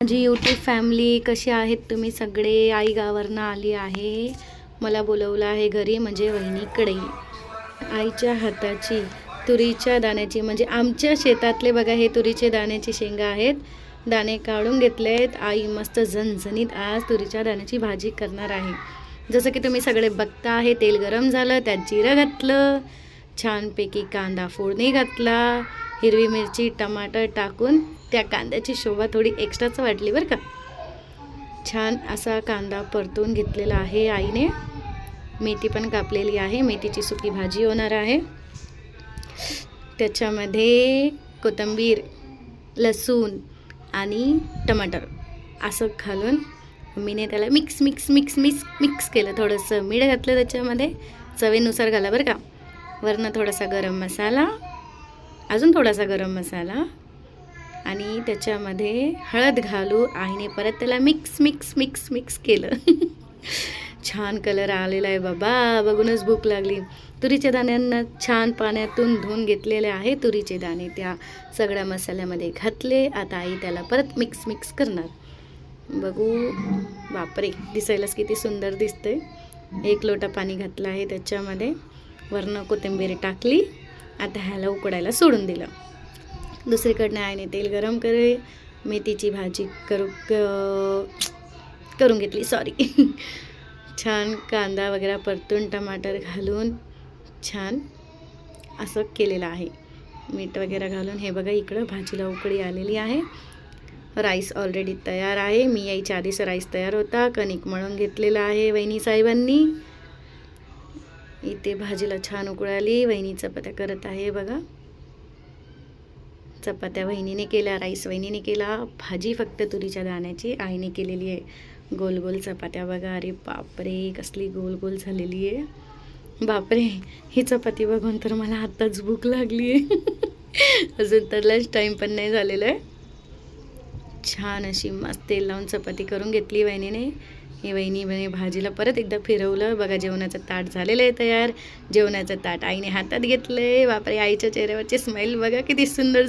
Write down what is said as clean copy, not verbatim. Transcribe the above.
माझी YouTube family कशी आहेत तुम्ही सगळे. आई गावावरनं आली आहे, मला बोलवलं आहे घरी म्हणजे वहिनीकडे. आईच्या हाताची तुरीच्या दाण्याची म्हणजे आमच्या शेतातले बघा हे तुरीचे दाण्याची शेंगा आहेत. दाणे काढून घेतले आहेत. आई मस्त झणझणीत आज तुरीच्या दाण्याची भाजी करणार आहे. जसं की तुम्ही सगळे बघता आहे, तेल गरम झालं, त्यात जिरं घातलं, छानपैकी कांदा फोडणी घातला, हिरवी मिरची टमाटर टाकून त्या कांद्याची शोभा थोडी एक्स्ट्राच वाटली बरं का. छान असा कांदा परतून घेतलेला आहे आईने. मेथी पण कापलेली आहे, मेथीची सुकी भाजी होणार आहे. त्याच्यामध्ये कोथिंबीर, लसूण आणि टमाटर असं घालून मम्मीने त्याला मिक्स केलं. थोडंसं मीठ घातलं त्याच्यामध्ये, चवीनुसार घाला बरं का. वरनं थोडासा गरम मसाला, अजून थोडासा गरम मसाला आणि त्याच्यामध्ये हळद घालू आईने परत त्याला मिक्स केलं. छान कलर आलेला आहे बाबा, बघूनच भूक लागली. तुरीच्या दाण्यांना छान पाण्यातून धुवून घेतलेले आहे तुरीचे दाणे, त्या सगळ्या मसाल्यामध्ये घातले. आता आई त्याला परत मिक्स करणार. बघू, बापरे, दिसायलाच किती सुंदर दिसते. 1 लोटा पाणी घातलं आहे त्याच्यामध्ये, वरनं कोथिंबीर टाकली. आता ह्याला उकडायला सोडून दिलं. दुसरीकडनं आईने तेल गरम करे मेथीची भाजी करून घेतली, सॉरी. छान कांदा वगैरे परतून टमाटर घालून छान असं केलेलं आहे. मीठ वगैरे घालून हे बघा, इकडं भाजीला उकळी आलेली आहे. राईस ऑलरेडी तयार आहे. मी यायच्या आधीच राईस तयार होता. कणिक मळून घेतलेला आहे वहिनी साहेबांनी. इथे भाजीला छान उकळाली. वहिनी चपात्या करत आहे बघा. चपात्या वहिनीने केल्या, राईस वहिनीने केला, भाजी फक्त तुरीच्या दाण्याची आईने केलेली आहे. गोल गोल चपात्या बघा. अरे बापरे, कसली गोल गोल झालेली आहे. बापरे, ही चपाती बघून तर मला आत्ताच भूक लागली आहे. अजून तर लंच टाईम पण नाही झालेलं आहे. छान अशी मस्त तेल लावून चपाती करून घेतली वहिनीने. हे वहिनी भाजीला परत एकदा फिरवलं. बघा, जेवणाचं ताट झालेलं आहे तयार. जेवणाचं ताट आईने हातात घेतलं आहे. बापरे, आईच्या चेहऱ्यावरची स्माईल बघा किती सुंदर